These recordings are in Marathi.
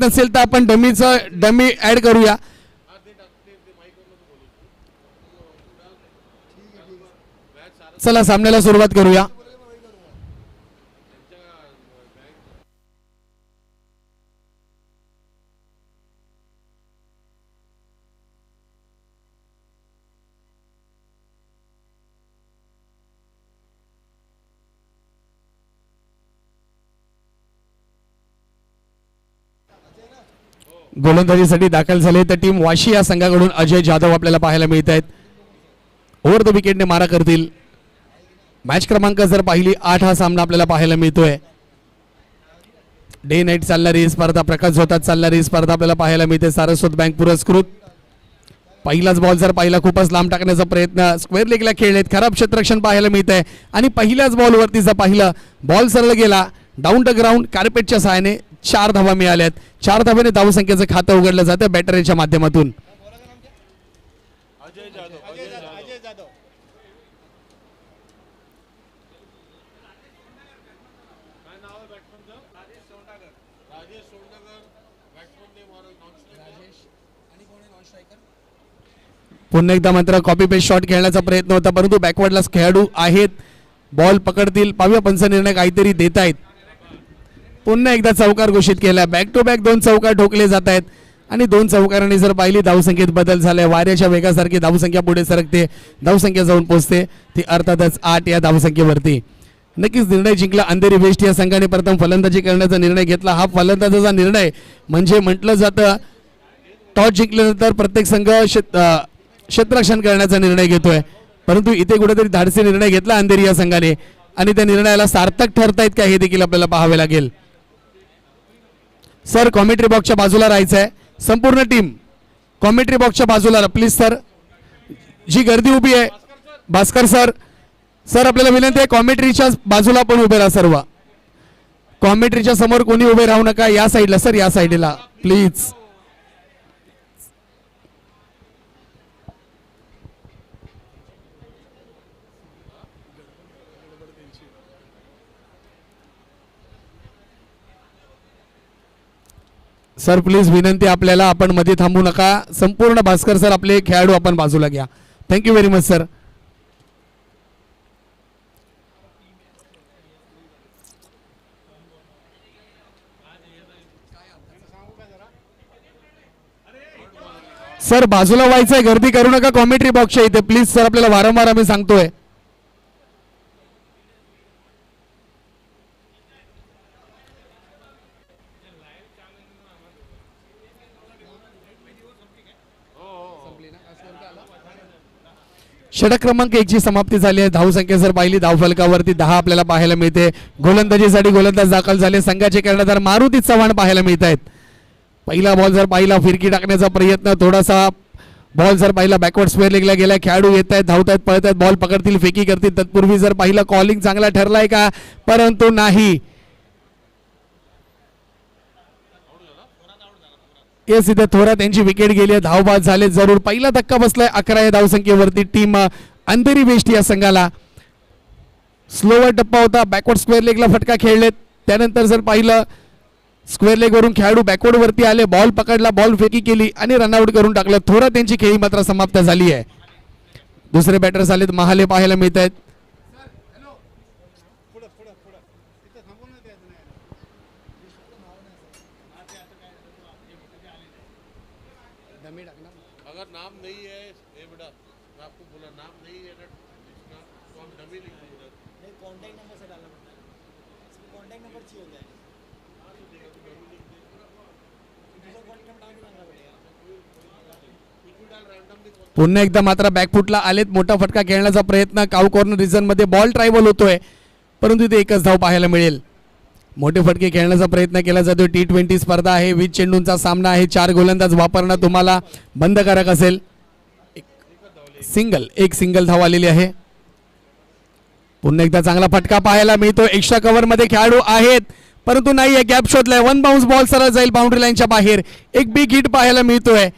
नसेल तर आपण डमी ऍड करूया. चला सामन्याला सुरुवात करूया. गोलंदाजीसाठी दाखल झाले तर टीम वाशी या संघाकडून अजय जाधव आपल्याला पाहायला मिळत आहेत. ओव्हर द विकेटने मारा करतील. मॅच क्रमांक जर पाहिली 8 हा सामना आपल्याला पाहायला मिळतोय. डे नाईट चालणारी स्पर्धा, प्रकाश झोतात चालणारी स्पर्धा आपल्याला पाहायला मिळते. सारस्वत बँक पुरस्कृत. पहिलाच बॉल जर पाहिला खूपच लांब टाकण्याचा प्रयत्न, स्क्वेअर लेगला खेळलेत, खराब क्षेत्ररक्षण पाहायला मिळत आहे आणि पहिल्याच बॉलवरती जर पाहिलं बॉल सरळ गेला डाऊन द ग्राउंड. कार्पेटच्या सहाय्याने 4 धावा मिळाल्यात. 4 धाव्याने धावसंख्येचं खातं उघडलं जातं बॅटरीच्या माध्यमातून. पुन्हा एकदा मात्र कॉपी पेस्ट शॉट खेळण्याचा प्रयत्न होता परंतु बॅकवर्डला खेळाडू आहेत. बॉल पकडतील. पाहूया पंच निर्णय काहीतरी देत आहेत. पुन्हा एकदा चौकार घोषित केला. बॅक टू बॅक 2 चौकार ठोकले जात आहेत आणि 2 चौकारांनी जर पाहिली धावसंख्येत बदल झालाय. वाऱ्याच्या वेगासारखी धावसंख्या पुढे सरकते, धावसंख्या जाऊन पोहोचते ती अर्थातच 8 या धावसंख्येवरती. नक्कीच निर्णय जिंकला. अंधेरी वेस्ट या संघाने प्रथम फलंदाजी करण्याचा निर्णय घेतला. हा फलंदाजाचा निर्णय म्हणजे म्हटलं जातं टॉस जिंकल्यानंतर प्रत्येक संघ क्षेत्ररक्षण करण्याचा निर्णय घेतोय परंतु इथे कुठेतरी धाडसी निर्णय घेतला अंधेरी या संघाने आणि त्या निर्णयाला सार्थक ठरतायत का हे देखील आपल्याला पाहावे लागेल. सर कॉमेंट्री बॉक्सच्या बाजूला राहायचं आहे. संपूर्ण टीम कॉमेंट्री बॉक्सच्या बाजूला प्लीज. सर जी गर्दी उभी आहे, भास्कर सर, सर आपल्याला विनंती आहे कॉमेंट्रीच्या बाजूला पण उभे राहा. सर्व कॉमेंट्रीच्या समोर कोणी उभे राहू नका. या साईडला सर, या साईडला प्लीज. सर प्लीज विनंती आपल्याला, आपण मध्ये थांबू नका. संपूर्ण भास्कर सर आपले खेळाडू आपण बाजूला घ्या. Thank you very much sir. Sir बाजूला व्हायचंय, गर्दी करू नका कॉमेंट्री बॉक्सच्या इथे प्लीज सर. आपल्याला वारंवार आम्ही सांगतोय. षटक क्रमांक 1 ची समाप्ती झाली आहे. धावसंख्या जर पाहिली धावफलकावरती 10 आपल्याला पाहायला मिळते. गोलंदाजीसाठी गोलंदाज दाखल झाले. संघाचे कर्णधार मारुती चव्हाण पाहायला मिळत आहेत. पहिला बॉल जर पाहिला फिरकी टाकण्याचा प्रयत्न, थोडासा बॉल जर पाहिला बॅकवर्ड स्क्वेअर लेगला गेला. खेळाडू येत आहेत, धावत आहेत, पळत आहेत, बॉल पकडतील, फेकी करतील. तत्पूर्वी जर पाहिलं कॉलिंग चांगला ठरलाय का, परंतु नाही. येस इथे थोरात यांची विकेट गेली आहे. धावबाद झाले जरूर. पहिला धक्का बसलाय 11 या धावसंख्येवरती टीम अंधेरी वेस्ट या संघाला. स्लोवर टप्पा होता. बॅकवर्ड स्क्वेअर लेगला फटका खेळलेत. त्यानंतर जर पाहिलं स्क्वेअर लेग वरून खेळाडू बॅकवर्ड वरती आले, बॉल पकडला, बॉल फेकी केली आणि रनआउट करून टाकलं. थोरात यांची खेळी मात्र समाप्त झाली आहे. दुसरे बॅटर्स आलेत महाले पाहायला मिळत आहेत. अगर नाम नहीं है ये बेटा, मैं आपको बोला नाम नहीं है ना इसका, तो हम डमी लिख दूंगा. नहीं कांटेक्ट नंबर से डालना पड़ता है. इसमें कांटेक्ट नंबर चाहिए होता है. हां तो देखो तो डमी लिख दे. दूसरा कांटेक्ट नंबर डाल के डालना पड़ेगा. इक्वल डाल रैंडमली. पुन्हा एकदा मात्र बॅकफुटला आलेत. मोठा फटका खेळण्याचा प्रयत्न. काउ कॉर्नर रिजन मध्ये बॉल ट्रायबल होतोय परंतु इथे एकच धाव पाहायला मिळेल. मोठे फटके खेळण्याचा प्रयत्न केला जातो. T20 स्पर्धा आहे. 20 चेंडूंचा सामना आहे. 4 गोलंदाज वापरणं तुम्हाला बंधकारक असेल. एक सिंगल धाव आलेली आहे. पुन्हा एकदा चांगला फटका पाहायला मिळतो. एक्स्ट्रा कव्हर मध्ये खेळाडू आहेत परंतु नाही. गॅप शोधलाय. 1 बाउन्स बॉल सरळ जाईल बाउंड्री लाईनच्या बाहेर. एक बिग हिट पाहायला मिळतोय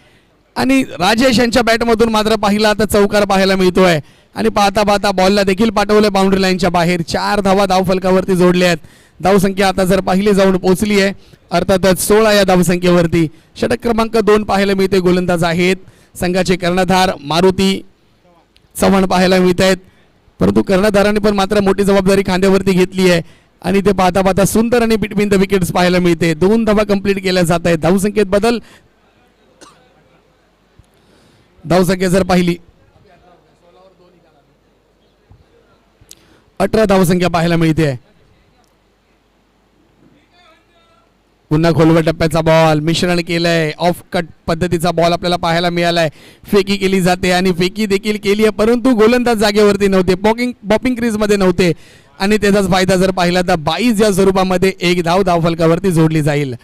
आणि राजेश यांच्या बॅटमधून मात्र पाहिला तर चौकार पाहायला मिळतोय आणि पाहता पाहता बॉलला देखील पाठवलं बाउंड्री लाईनच्या बाहेर. 4 धावा धावफलकावरती जोडल्या आहेत. धावसंख्या आता जर पाहिली जाऊन पोहोचली आहे अर्थातच 16 या धावसंख्येवरती. षटक क्रमांक 2 पाहायला मिळते. गोलंदाज आहेत संघाचे कर्णधार मारुती चव्हाण पाहायला मिळत आहेत, परंतु कर्णधारांनी पण मात्र मोठी जबाबदारी खांद्यावरती घेतली आहे आणि ते पाहता पाहता सुंदर आणि बिटवीन द विकेट्स पाहायला मिळते. 2 धावा कंप्लीट केल्या जात आहेत. धावसंख्येत बदल. धावसंख्या जर पाहिली 18 धावसंख्या पाहायला मिळते. पुन्हा खोलवर टप्प्याचा बॉल मिश्रण केलंय. ऑफ कट पद्धतीचा बॉल आपल्याला पाहायला मिळालाय. फेकी केली जाते आणि फेकी देखील केली आहे, परंतु गोलंदाज जागेवरती नव्हते, बॉपिंग क्रीज मध्ये नव्हते आणि त्याचाच फायदा जर पाहिला तर 22 या स्वरूपामध्ये एक धाव धावफलकावरती जोडली जाईल.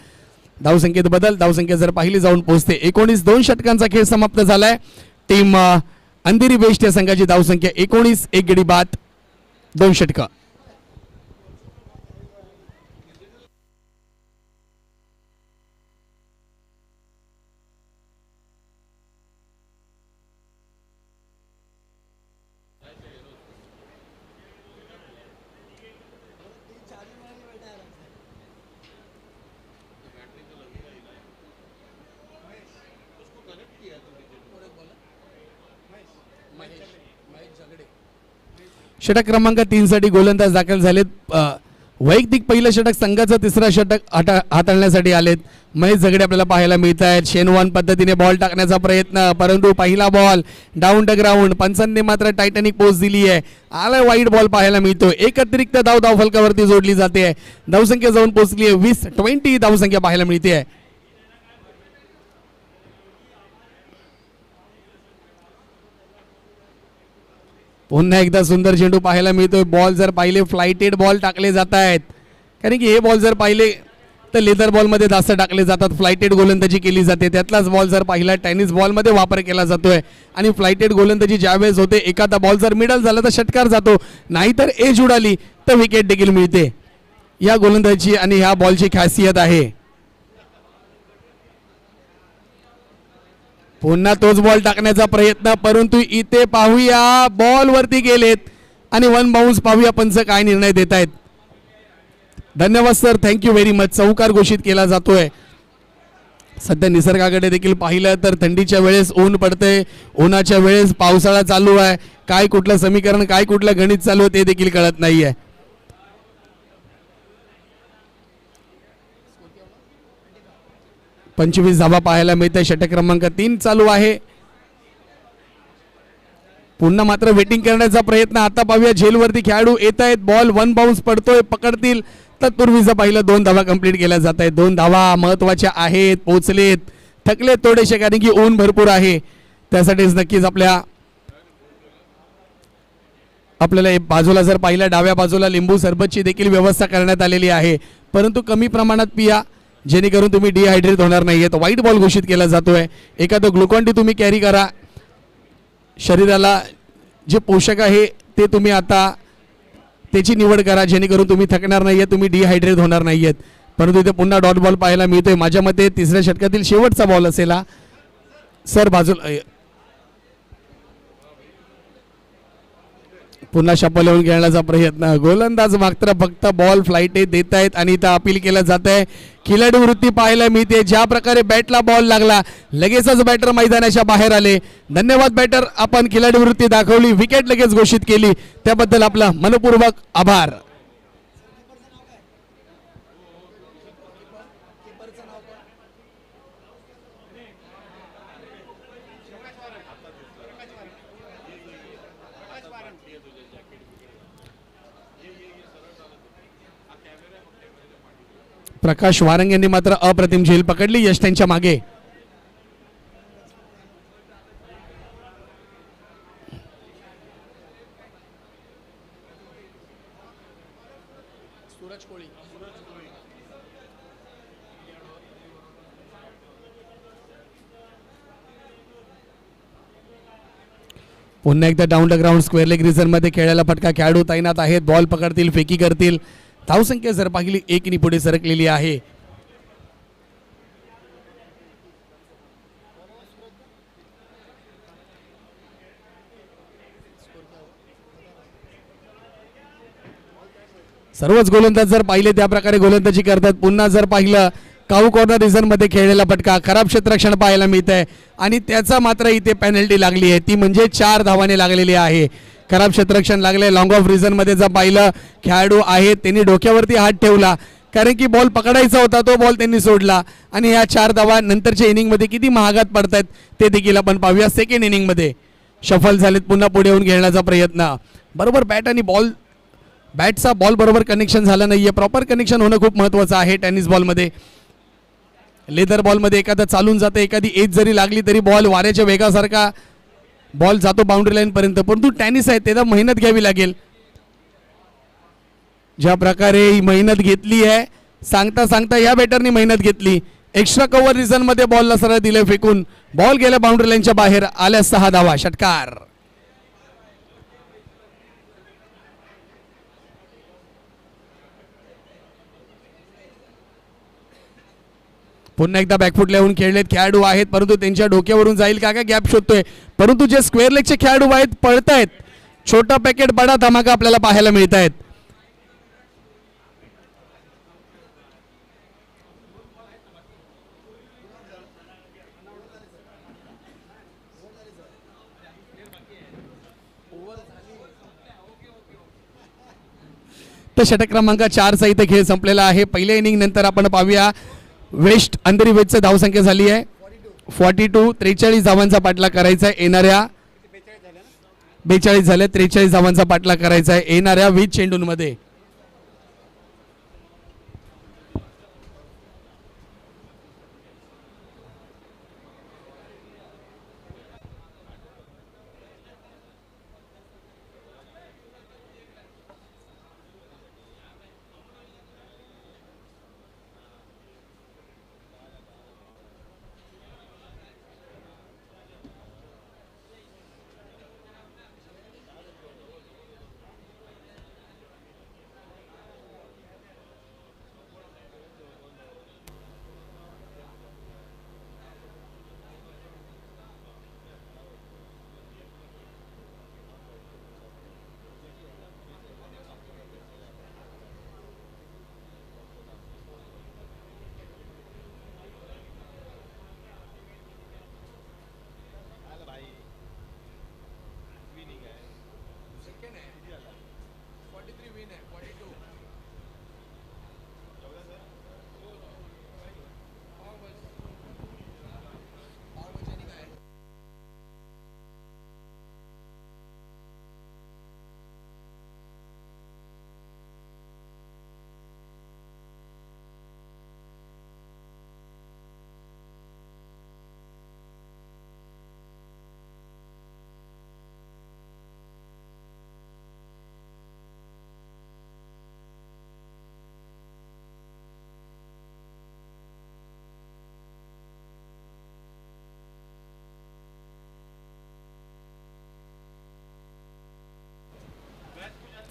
धावसंख्येत बदल. धावसंख्या जर पाहिली जाऊन पोहोचते 19. 2 षटकांचा खेळ समाप्त झालाय. टीम अंधेरी बेस्ट या संघाची धावसंख्या 19, 1 गडी बाद 2 षटकं. षटक क्रमांक 3 साठी गोलंदाज दाखल झालेत. वैयक्तिक पहिलं षटक संघाचं तिसरं षटक हाताळण्यासाठी आलेत. महेश झगडे आपल्याला पाहायला मिळत आहेत. शेनवान पद्धतीने बॉल टाकण्याचा प्रयत्न, परंतु पहिला बॉल डाऊन द ग्राउंड. पंचांनी मात्र टायटॅनिक पोस्ट दिली आहे. आलाय वाईट बॉल पाहायला मिळतो. एक अतिरिक्त धाव धावफलकावरती जोडली जाते. धावसंख्या जाऊन पोहोचली आहे 20 धावसंख्या पाहायला मिळते आहे. पुन्हा एकदा सुंदर चेंडू पाहायला मिळतोय. बॉल जर पाहिले फ्लाइटेड बॉल टाकले जात आहेत, कारण की हे बॉल जर पाहिले तर लेदर बॉलमध्ये जास्त टाकले जातात. फ्लाइटेड गोलंदाजी केली जाते. त्यातलाच बॉल जर पाहिला टेनिस बॉलमध्ये वापर केला जातोय आणि फ्लाइटेड गोलंदाजी ज्यावेळेस होते एखादा बॉल जर मिडल झाला तर षटकार जातो, नाहीतर एज उडाली तर विकेट देखील मिळते. या गोलंदाजी आणि ह्या बॉलची खासियत आहे. पुन्हा तोच बॉल टाकण्याचा प्रयत्न, परंतु इथे पाहूया बॉल वरती गेलेत आणि 1 बाउन्स. पाहूया पंच काय निर्णय देत आहेत. धन्यवाद सर, थँक्यू व्हेरी मच. चौकार घोषित केला जातोय. सध्या निसर्गाकडे देखील पाहिलं तर थंडीच्या वेळेस ऊन पडतंय, उन्हाच्या वेळेस पावसाळा चालू आहे. काय कुठलं समीकरण, काय कुठलं गणित चालू आहे ते देखील कळत नाहीये. पंचवीस धावा पाहायला मिळते. षटक क्रमांक 3 चालू आहे. पुन्हा मात्र वेटिंग करण्याचा प्रयत्न. आता पाहूया झेलवरती खेळाडू येत आहेत. बॉल 1 बाउन्स पडतोय, पकडतील. तत्पूर्वीचं पाहिलं 2 धावा कंप्लीट केल्या जात आहेत. 2 धावा महत्वाच्या आहेत. पोहोचलेत, थकले थोडेसे, कारण की ऊन भरपूर आहे. त्यासाठीच नक्कीच आपल्याला बाजूला जर पाहिलं डाव्या बाजूला लिंबू सरबतची देखील व्यवस्था करण्यात आलेली आहे, परंतु कमी प्रमाणात पिया, जेणेकरून तुम्ही डिहायड्रेट होणार नाहीयेत. व्हाईट बॉल घोषित केला जातोय. एखादं ग्लुकॉन डी तुम्ही कॅरी करा. शरीराला जे पोषक आहे ते तुम्ही आता त्याची निवड करा, जेणेकरून तुम्ही थकणार नाहीये, तुम्ही डिहायड्रेट होणार नाहीयेत. परंतु इथे पुन्हा डॉट बॉल पाहायला मिळतोय. माझ्या मते तिसऱ्या षटकातील शेवटचा बॉल असेल हा. सर बाजूला पुन्हा शपल येऊन खेळण्याचा प्रयत्न. गोलंदाज मात्र फक्त बॉल फ्लाईट देत आहेत आणि इथं अपील केलं जात आहे. खिलाडी वृत्ती पाहायला मिळते. ज्या प्रकारे बॅटला बॉल लागला लगेचच बॅटर मैदानाच्या बाहेर आले. धन्यवाद बॅटर, आपण खिलाडी वृत्ती दाखवली, विकेट लगेच घोषित केली, त्याबद्दल आपला मनपूर्वक आभार. प्रकाश वारंग यांनी मात्र अप्रतिम झेल पकडली. यश त्यांच्या मागे. पुन्हा एकदा down the ground square leg reason मध्ये खेळायला फटका खेळाडू तैनात आहेत. बॉल पकडतील, फेकी करतील. धावसंख्या जर पाहिली 1 नी पुढे सरकलेली आहे. सर्वच गोलंदाज जर पाहिले त्या प्रकारे गोलंदाजी करतात. पुन्हा जर पाहिलं काऊ कॉर्नर रिझन मध्ये खेळलेला फटका, खराब क्षेत्ररक्षण पाहायला मिळत आहे आणि त्याचा मात्र इथे पेनल्टी लागली आहे, ती म्हणजे 4 धावाने लागलेली आहे. खराब क्षेत्ररक्षण लागले. लॉंग ऑफ रिझन मध्ये जर पाहिलं खेळाडू आहेत त्यांनी डोक्यावरती हात ठेवला कारण की बॉल पकडायचा होता, तो बॉल त्यांनी सोडला आणि ह्या 4 धावा नंतरच्या इनिंगमध्ये किती महागात पडतायत ते देखील आपण पाहूया. सेकंड इनिंगमध्ये शफल झालेत, पुन्हा पुढे येऊन खेळण्याचा प्रयत्न. बरोबर बॅट आणि बॉल, बॅटचा बॉल बरोबर कनेक्शन झालं नाहीये. प्रॉपर कनेक्शन होणं खूप महत्त्वाचं आहे टेनिस बॉलमध्ये. लेदर बॉलमध्ये एखादा चालून जातं, एखादी एज जरी लागली तरी बॉल वाऱ्याच्या वेगासारखा बॉल जातो बाउंड्री लाईन पर्यंत. परंतु टेनिस आहे त्याला मेहनत घ्यावी लागेल. ज्या प्रकारे ही मेहनत घेतली आहे, सांगता सांगता या बॅटरनी मेहनत घेतली. एक्स्ट्रा कव्हर रिझन मध्ये बॉलला सरळ दिले फेकून, बॉल गेला बाउंड्री लाईनच्या बाहेर. आल्या 6 धावा, षटकार. पुन्हा एकदा बॅकफुटला येऊन खेळलेत खेळाडू आहेत, परंतु त्यांच्या डोक्यावरून जाईल का गॅप शोधतोय. परंतु जे स्क्वेअर लेगचे खेळाडू आहेत पळतायत. छोटा पॅकेट बडा धमाका आपल्याला पाहायला मिळत आहेत. तर षटक क्रमांक 4चा इथे खेळ संपलेला आहे. पहिल्या इनिंग नंतर आपण पाहूया वेस्ट अंधेरी वेस्टची धावसंख्या झाली आहे 42. 43 धावांचा पाठलाग करायचा आहे येणाऱ्या 42 झाले. 43 धावांचा पाठलाग करायचा आहे येणाऱ्या 20 चेंडूंमध्ये.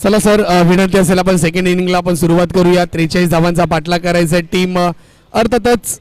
चला सर, विनंती असेल आपण सेकंड इनिंगला आपण सुरुवात करूया. 43 धावांचा पाठलाग करायचा टीम अर्थातच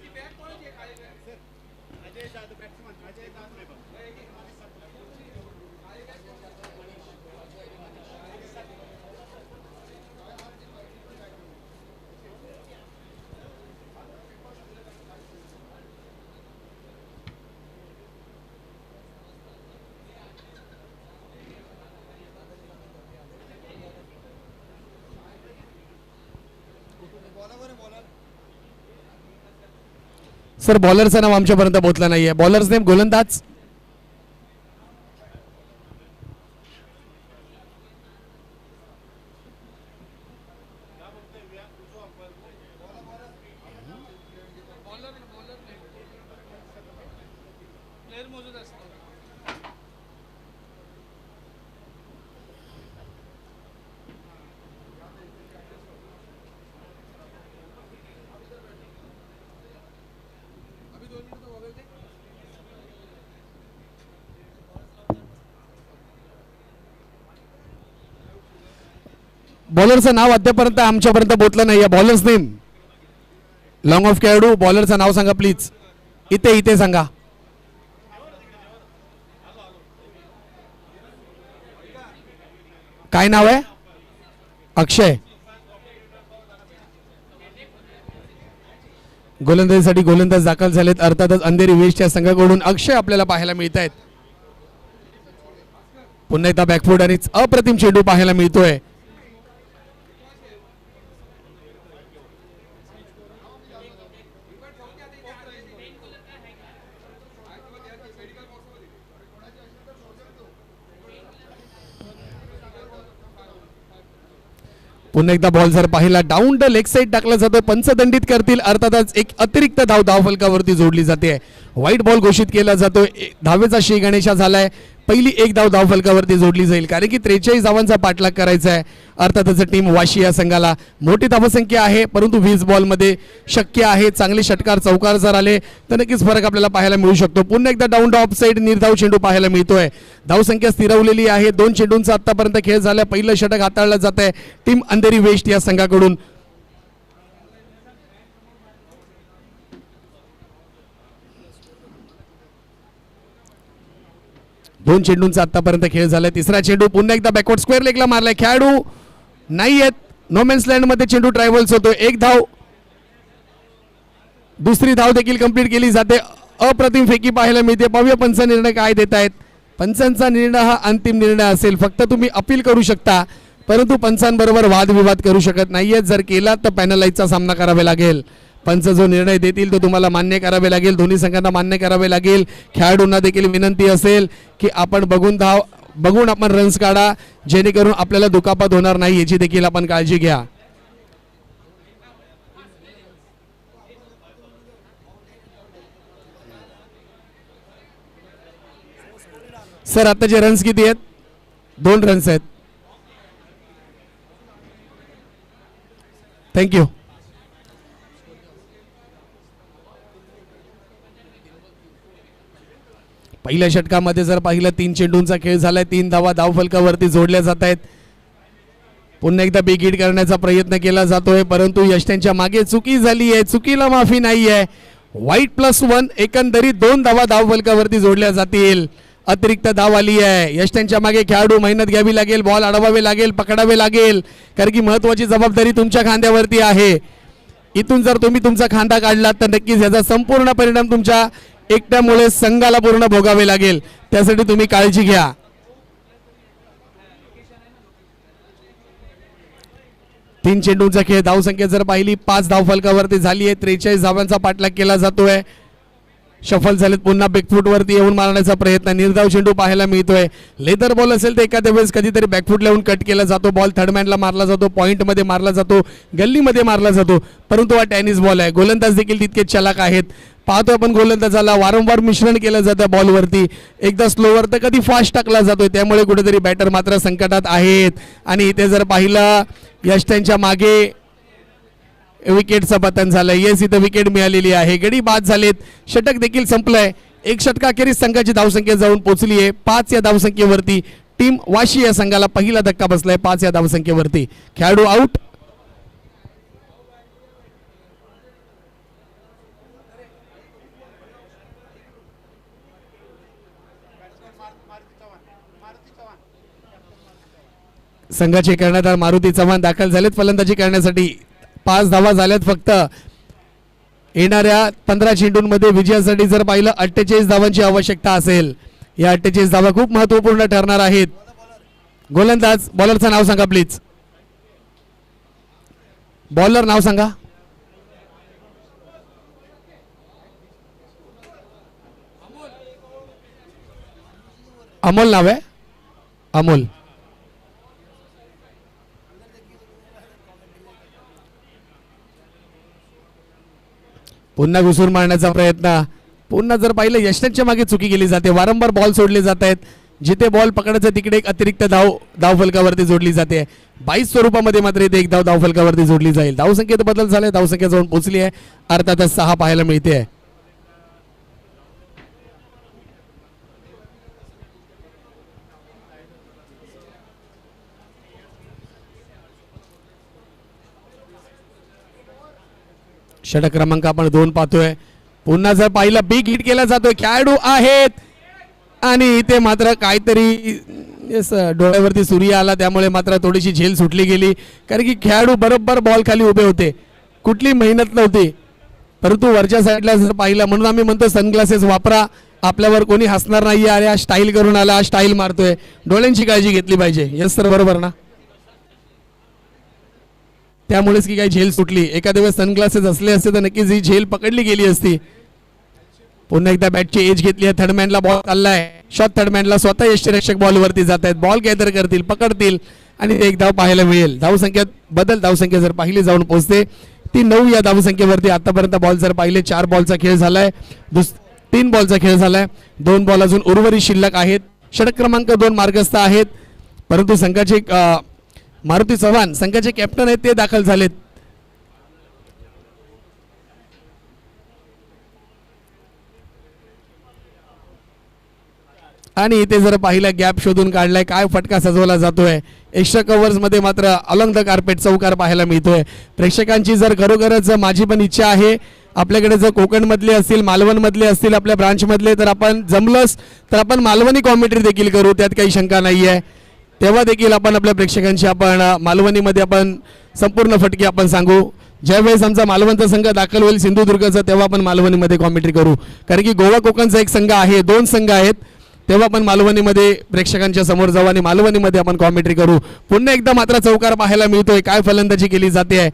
सर बॉलरचं नाव आमच्यापर्यंत पोहोचलं नाहीये. बॉलर्स नेम गोलंदाज बॉलरचं नाव अद्यापर्यंत आमच्यापर्यंत पोहोचलं नाहीये. बॉलर्स नेम लॉंग ऑफ खेळाडू, बॉलरचं नाव सांगा प्लीज. इथे इथे सांगा. काय नाव आहे? अक्षय. गोलंदाजीसाठी गोलंदाज दाखल झालेत. अर्थातच अंधेरी वेस्टच्या संघाकडून अक्षय आपल्याला पाहायला मिळत आहेत. पुन्हा एकदा बॅकफूट आणि अप्रतिम चेंडू पाहायला मिळतोय. पुन्हा एकदा बॉल जर पाहिला डाऊन द लेग साइड टाकला जातो. पंचदंडित करतील. अर्थातच एक अतिरिक्त धाव धावफलकावरती जोडली जाते. व्हाईट बॉल घोषित केला जातो. धावेचा श्री गणेशा झालाय. पहिली एक धाव धावफलकावरती जोडली जाईल कारण की 43 धावांचा पाठलाग करायचा आहे. अर्थातच टीम वाशी या संघाला मोठी धावसंख्या आहे परंतु 20 बॉलमध्ये शक्य आहे चांगले षटकार चौकार जर आले तर नक्कीच फरक आपल्याला पाहायला मिळू शकतो. पुन्हा एकदा डाऊन द ऑफ साइड निर्धाव चेंडू पाहायला मिळतोय. धावसंख्या स्थिरवलेली आहे. 2 चेंडूंचा आतापर्यंत खेळ झाला. पहिलं षटक हाताळलं जात आहे टीम अंधेरी वेस्ट या संघाकडून. दोन चेंडूंचा आतापर्यंत खेळ झालाय. तिसरा चेंडू पुन्हा एकदा बॅकवर्ड स्क्वेअर लेगला मारलाय. खेळाडू नाही आहेत. नोमॅन्स लँड मध्ये चेंडू ट्रॅव्हल्स होतो. एक धाव. दुसरी धाव देखील कंप्लीट केली जाते. अप्रतिम फेकी पाहायला मिळते. पाहूया पंच निर्णय काय देत आहेत. पंचांचा निर्णय हा अंतिम निर्णय असेल. फक्त तुम्ही अपील करू शकता परंतु पंचांबरोबर वादविवाद करू शकत नाहीये. जर केला तर पॅनलाइजचा सामना करावा लागेल. पंच जो निर्णय देतील तो तुम्हाला मान्य करावे लागेल. दोन्ही संघांना मान्य करावे लागेल. खेळाडूंना देखील विनंती असेल की आपण बघून आपण रन्स काढा जेणेकरून आपल्याला दुखापत होणार नाही याची देखील आपण काळजी घ्या. सर आताचे रन्स किती आहेत. 2 रन्स आहेत. थँक्यू. पहिल्या षटकामध्ये जर पाहिलं 3 चेंडूंचा खेळ झालाय. 3 धावा धावफलकावरती जोडल्या जात आहेत. पुन्हा एकदा बिग हिट करण्याचा प्रयत्न केला जातोय परंतु यष्ट्यांच्या मागे चुकी झाली आहे. चुकीला माफी नाही आहे. व्हाईट +1 एकंदरीत 2 धावा धावफलकावरती जोडल्या जातील. अतिरिक्त धाव आली आहे. यष्ट्यांच्या मागे खेळाडू मेहनत घ्यावी लागेल. बॉल अडवावे लागेल. पकडावे लागेल कारण की महत्वाची जबाबदारी तुमच्या खांद्यावरती आहे. इथून जर तुम्ही तुमचा खांदा काढला तर नक्कीच याचा संपूर्ण परिणाम तुमच्या एकट्यामुळे संघाला पूर्ण भोगावे लागेल. त्यासाठी तुम्ही काळजी घ्या. तीन चेंडूंचा खेळ. धावसंख्या जर पाहिली 5 धावफलकावरती झाली आहे. 43 धावांचा पाठलाग केला जातोय. शफल झालेत. पुन्हा बॅकफूट वरती येऊन मारण्याचा प्रयत्न. निर्धाव चेंडू पाहायला मिळतोय. लेदर बॉल असेल तर एखाद्या वेळेस कधीतरी बॅकफूट लावून कट केला जातो. बॉल थर्डमॅनला मारला जातो. पॉइंट मध्ये मारला जातो. गल्लीमध्ये मारला जातो परंतु हा टेनिस बॉल आहे. गोलंदाज देखील तितके चलाक आहेत. पाहतोय आपण गोलंदाजाला वारंवार मिश्रण केलं जातं बॉलवरती. एकदा स्लोवर तर कधी फास्ट टाकला जातोय त्यामुळे कुठेतरी बॅटर मात्र संकटात आहेत. आणि इथे जर पाहिलं यष्ट्यांच्या मागे विकेटचं पतन झालं. येस इथं विकेट मिळालेली आहे. गडी बाद झालेत. षटक देखील संपलंय. एक षटकाखेरीज संघाची धावसंख्या जाऊन पोहोचली आहे 5 या धावसंख्येवरती. टीम वाशी या संघाला पहिला धक्का बसलाय 5 या धावसंख्येवरती. खेळाडू आउट. संघाचे कर्णधार मारुती चव्हाण दाखल झालेत फलंदाजी करण्यासाठी. 5 धावा झाल्यात फक्त. येणाऱ्या 15 चेंडूंमध्ये विजयासाठी जर पाहिलं 48 धावांची आवश्यकता असेल. या 48 धावा खूप महत्वपूर्ण ठरणार आहेत. गोलंदाज बॉलरचं नाव सांगा प्लीज. बॉलर नाव सांगा. अमोल नाव आहे. अमोल. पुन्हा घुसून मारण्याचा प्रयत्न. पुन्हा जर पाहिलं यष्ट्यांच्या मागे चुकी केली जाते. वारंवार बॉल सोडले जात आहेत. जिथे बॉल पकडायचं तिकडे एक अतिरिक्त धावफलकावरती जोडली जाते. 22 स्वरूपामध्ये मात्र इथे एक धाव धावफलकावरती जोडली जाईल. धावसंख्येत बदल झालाय. धावसंख्या जाऊन पोहोचली आहे. अर्थातच 6 पाहायला मिळते. षटक क्रमांक आपण 2 पाहतोय. पुन्हा जर पाहिलं बिग हिट केला जातोय. खेळाडू आहेत आणि इथे मात्र काहीतरी डोळ्यावरती सूर्य आला त्यामुळे मात्र थोडीशी झेल सुटली गेली कारण की खेळाडू बरोबर बॉल खाली उभे होते. कुठली मेहनत नव्हती. परंतु वरच्या साईडला जर पाहिलं, म्हणून आम्ही म्हणतो सनग्लासेस वापरा, आपल्यावर कोणी हसणार नाही. अरे हा स्टाईल करून आला, हा स्टाईल मारतोय, डोळ्यांची काळजी घेतली पाहिजे. यस सर, बरोबर ना. त्यामुळेच की काही झेल सुटली. एखाद्या वेळेस सनग्लासेस असले असते तर नक्कीच ही झेल पकडली गेली असती. पुन्हा एकदा बॅटची एज घेतली आहे. थर्डमॅनला बॉल चाललाय. शॉट थर्डमॅनला स्वतः यष्टीरक्षक बॉलवरती जात आहेत. बॉल गॅदर करतील, पकडतील आणि ते एक धाव पाहायला मिळेल. धावसंख्या बदल धावसंख्या जर पाहिली जाऊन पोहोचते ती 9 या धावसंख्येवरती. आतापर्यंत बॉल जर पाहिले 4 बॉलचा खेळ झालाय, 3 बॉलचा खेळ झालाय. 2 बॉल अजून उर्वरित शिल्लक आहेत. षटक क्रमांक 2 मार्गस्थ आहेत, परंतु संघाचे मारुती चव्हाण संघाचे कॅप्टन आहेत ते दाखल झालेत. आणि इथे जर पाहिलं गॅप शोधून काढलाय. काय फटका सजवला जातोय. एक्स्ट्रा कव्हर्स मध्ये मात्र अलॉंग द कार्पेट चौकार पाहायला मिळतोय. प्रेक्षकांची जर खरोखरच माझी पण इच्छा आहे, आपल्याकडे जर कोकण मधले असतील, मालवण मधले असतील, आपल्या ब्रांच मधले, तर आपण जमलंच तर आपण मालवणी कॉमेंट्री देखील करू, त्यात काही शंका नाही आहे. तेव्हा देखील आपण आपल्या प्रेक्षकांची आपण मालवणीमध्ये आपण संपूर्ण फटके आपण सांगू. ज्यावेळेस आमचा मालवणचा संघ दाखल होईल सिंधुदुर्गचा, तेव्हा आपण मालवणीमध्ये कॉमेंट्री करू. कारण की गोवा कोकणचा एक संघ आहे, 2 संघ आहेत, तेव्हा आपण मालवणीमध्ये प्रेक्षकांच्या समोर जाऊ आणि मालवणीमध्ये आपण कॉमेंट्री करू. पुन्हा एकदा मात्र चौकार पाहायला मिळतोय. काय फलंदाजी केली जाते आहे.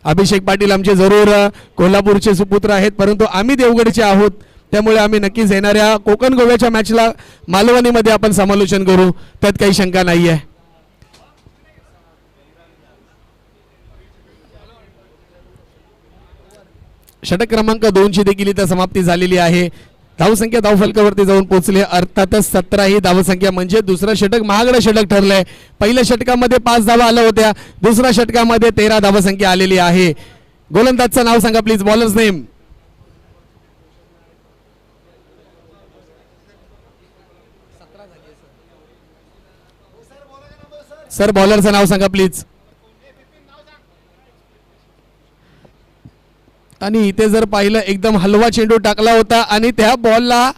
अभिषेक पाटील आमचे जरूर कोल्हापूरचे सुपुत्र आहेत, परंतु आम्ही देवगडचे आहोत, त्यामुळे आम्ही नक्कीच येणाऱ्या कोकण गोव्याच्या मॅचला मालवणीमध्ये आपण समालोचन करू, त्यात काही शंका नाही आहे. षटक क्रमांक 2 ची देखील इथं समाप्ती झालेली आहे. धावसंख्या धावफलकावरती जाऊन पोहोचले. अर्थातच 17 ही धावसंख्या म्हणजे दुसरं षटक महागडं षटक ठरलंय. पहिल्या षटकामध्ये 5 धावा आल्या होत्या, दुसऱ्या षटकामध्ये 13 धावसंख्या आलेली आहे. गोलंदाजचं नाव सांगा प्लीज. Bowlers name. सर बॉलरचं नाव सांगा प्लीज. आणि इथे जर पाहिलं एकदम हलवा चेंडू टाकला होता आणि त्या बॉलला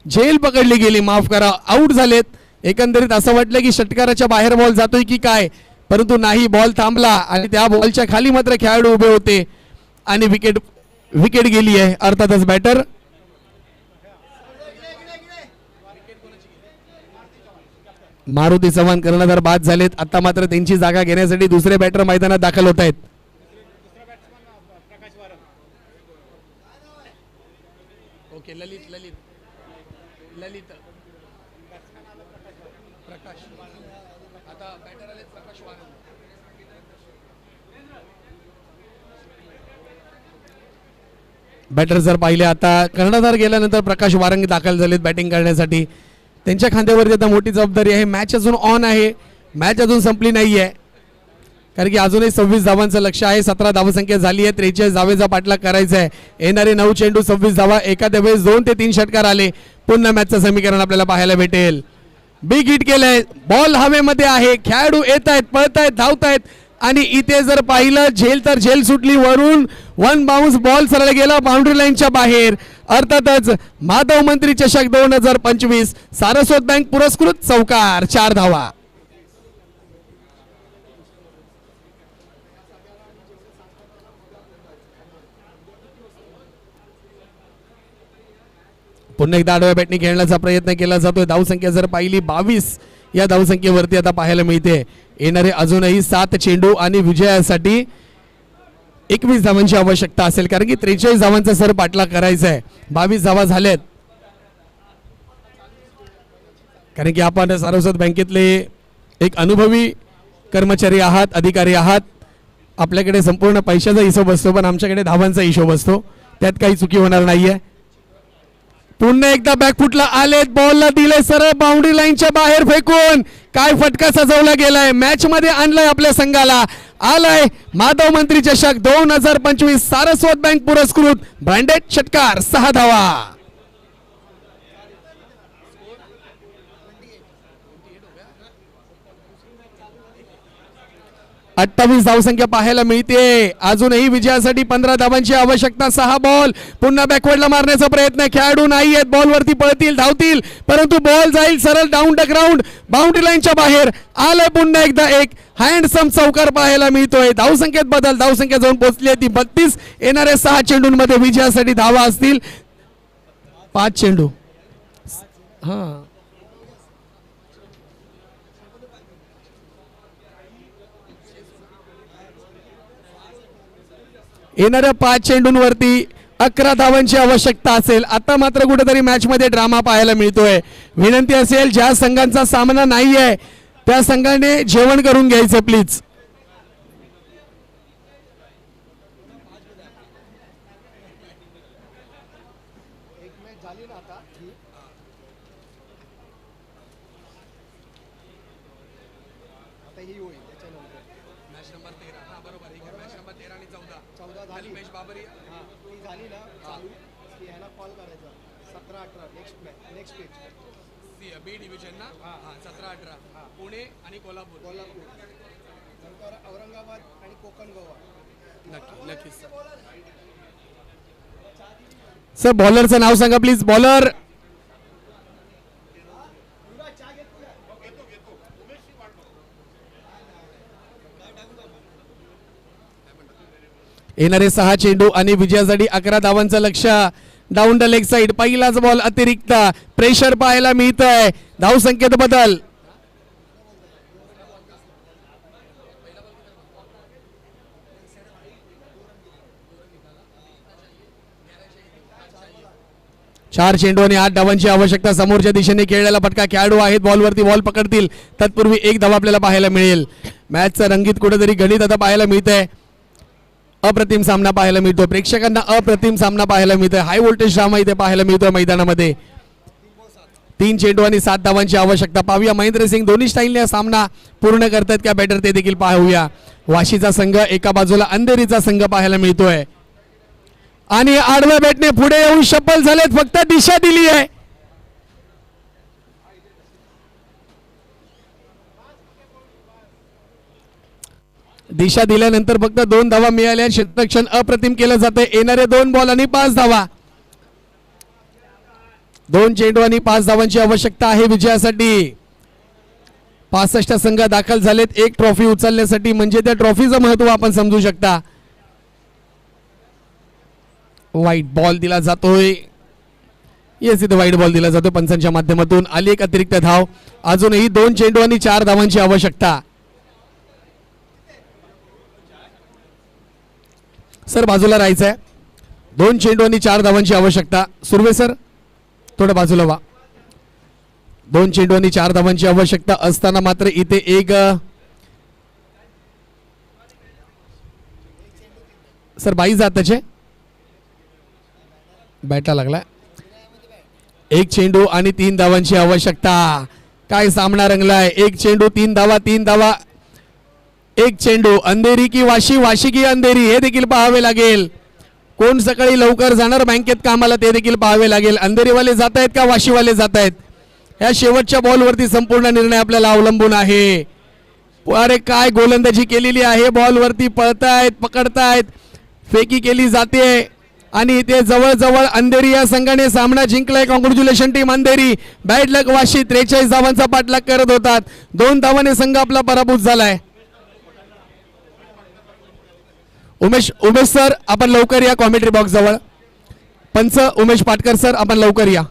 झेल पकडली गेली, माफ करा, आउट झालेत. एकंदरीत असं वाटलं की षटकाराच्या बाहेर बॉल जातोय की काय, परंतु नाही, बॉल थांबला आणि त्या बॉलच्या खाली मात्र खेळाडू उभे होते आणि विकेट गेली आहे. अर्थातच बॅटर मारुती चव्हाण कर्णधार बाद झालेत. आता मात्र त्यांची जागा घेण्यासाठी दुसरे बॅटर मैदानात दाखल होत आहेत. ओके, ललित प्रकाश. आता बॅटर आले प्रकाश वारंग. बॅटर जर पाहिले आता कर्णधार गेल्यानंतर प्रकाश वारंग दाखल झालेत बॅटिंग करण्यासाठी. त्यांच्या खांद्यावरती आता मोठी जबाबदारी आहे. मॅच अजून ऑन आहे, मॅच अजून संपली नाही आहे, कारण की अजूनही 26 धावांचं लक्ष आहे. 17 धावसंख्या झाली आहे, 43 धावेचा पाठलाग करायचा आहे. येणारे 9 चेंडू 26 धावा. एखाद्या वेळेस 2 ते 3 षटकार आले, पुन्हा मॅचचं समीकरण आपल्याला पाहायला भेटेल. बिग हिट केलंय, बॉल हवेमध्ये आहे, खेळाडू येत आहेत, पळत आहेत, धावत आहेत आणि इथे जर पाहिलं झेल तर झेल सुटली. वरून 1 बाउन्स बॉल सरळ गेला बाउंड्री लाईनच्या बाहेर. अर्थातच माधव मंत्री चषक 2025 सारस्वत बँक पुरस्कृत चौकार, 4 धावा. पुन्हा एकदा आडव्या बॅटने खेळण्याचा प्रयत्न केला जातोय. धावसंख्या जर पाहिली 22 या धावसंख्येवरती आता पाहायला मिळते. येणारे अजूनही 7 चेंडू आणि विजयासाठी 21 धावांची आवश्यकता असेल, कारण की 43 धावांचा सर पाठलाग करायचा आहे. 22 धावा झाल्यात, कारण की आपण सारस्वत बँकेतले एक अनुभवी कर्मचारी आहात, अधिकारी आहात. आपल्याकडे संपूर्ण पैशाचा हिशोब असतो, पण आमच्याकडे धावांचा हिशोब असतो, त्यात काही चुकी होणार नाहीये. पुन्हा एकदा बॅकफुटला आलेत, बॉलला दिले सरळ बाउंड्री लाईनच्या बाहेर फेकून. काय फटका सजवला गेलाय, मॅच मध्ये आणलाय आपल्या संघाला. आलाय माधव मंत्री चषक 2025 सारस्वत बँक पुरस्कृत ब्रँडेड षटकार, 6 धावा. 28 धावसंख्या पाहायला मिळते. अजूनही विजयासाठी 15 धावांची आवश्यकता. 6 बॉल. पुन्हा बॅकवर्डला मारण्याचा प्रयत्न. खेळाडू नाही आहेत. बॉलवरती पळतील, धावतील, परंतु बॉल जाईल सरळ डाऊन द ग्राउंड, बाउंड्री लाईनच्या बाहेर. आलंय पुन्हा एकदा एक हँडसम चौकार पाहायला मिळतोय. धावसंख्येत बदल. धावसंख्या जाऊन पोहोचली आहे ती 32. येणाऱ्या 6 चेंडूंमध्ये विजयासाठी धावा असतील 5 चेंडू. हा, येणाऱ्या 5 चेंडूंवरती 11 धावांची आवश्यकता असेल. आता मात्र कुठेतरी मॅच मध्ये ड्रामा पाहायला मिळतोय. विनंती असेल ज्या संघांचा सामना नाहीये त्या संघाने जेवण करून घ्यायचं प्लीज. बी डिव्हिजन ना 17-18 पुणे आणि कोल्हापूर नंतर औरंगाबाद आणि कोकण गोवा. नक्कीच सर बॉलरचं नाव सांगा प्लीज. बॉलर येणारे 6 चेंडू आणि विजयासाठी 11 धावांचं लक्ष. Down the leg side. पहिलाच बॉल अतिरिक्त. प्रेशर पाहायला मिळत आहे. धावसंख्येत बदल. चार चेंडू आणि 8 धावांची आवश्यकता. समोरच्या दिशेने खेळलेला फटका. खेळाडू आहेत बॉलवरती, बॉल पकडतील. तत्पूर्वी 1 धाव आपल्याला पाहायला मिळेल. मॅचचा रंगीत कुठेतरी गणित आता पाहायला मिळतंय. अप्रतिम सामना पाहायला मिळतो. प्रेक्षकांना अप्रतिम सामना पाहायला मिळतोय. हाय व्होल्टेज ड्रामा इथे पाहायला मिळतोय मैदानामध्ये. 3 चेंडू आणि 7 धावांची आवश्यकता. पाहूया महेंद्र सिंग दोन्ही स्टाईलने सामना पूर्ण करतात का बॅटर ते देखील पाहूया. वाशीचा संघ एका बाजूला, अंधेरीचा संघ पाहायला मिळतोय. आणि आडव्या बॅटने पुढे येऊन शपल झालेत. फक्त दिशा दिली आहे. दिशा दिल्यानंतर फक्त 2 धावा मिळाल्या. क्षेत्ररक्षण अप्रतिम केलं जाते. येणारे 2 बॉल आणि 5 धावा. 2 चेंडू आणि 5 धावांची आवश्यकता आहे विजयासाठी. 65 संघ दाखल झालेत 1 ट्रॉफी उचलण्यासाठी. म्हणजे त्या ट्रॉफीचं महत्व आपण समजू शकता. वाईट बॉल दिला जातोय. येस, इथे वाईट बॉल दिला जातो पंचांच्या माध्यमातून. आली एक अतिरिक्त धाव. अजूनही 2 चेंडू आणि 4 धावांची आवश्यकता. सर बाजूला राहायचंय. 2 चेंडू आणि 4 धावांची आवश्यकता. सुर्वे सर थोडं बाजूला व्हा. 2 चेंडू आणि 4 धावांची आवश्यकता असताना मात्र इथे एक सर 22 जात त्याचे बॅटला लागला. 1 चेंडू आणि 3 धावांची आवश्यकता. काय सामना रंगलाय. 1 चेंडू 3 धावा, 3 धावा 1 चेंडू. अंधेरी की वाशी, वाशी की अंधेरी हे देखील पाहावे लागेल. कोण सकाळी लवकर जाणार बँकेत कामाला ते देखील पाहावे लागेल. अंधेरीवाले जात आहेत का वाशीवाले जात आहेत. या शेवटच्या बॉलवरती संपूर्ण निर्णय आपल्याला अवलंबून आहे. अरे काय गोलंदाजी केलेली आहे. बॉलवरती पळतायत, पकडतायत, फेकी केली जाते. आणि इथे जवळजवळ अंधेरी या संघाने सामना जिंकलाय. Congratulations team Andheri. Bad luck Vashi 43 धावांचा पाठलाग करत होतात. 2 धावांनी संघ आपला पराभूत झालाय. उमेश सर आपण लवकर या कॉमेंट्री बॉक्स जवळ. पंच उमेश पाटकर सर आपण लवकर या.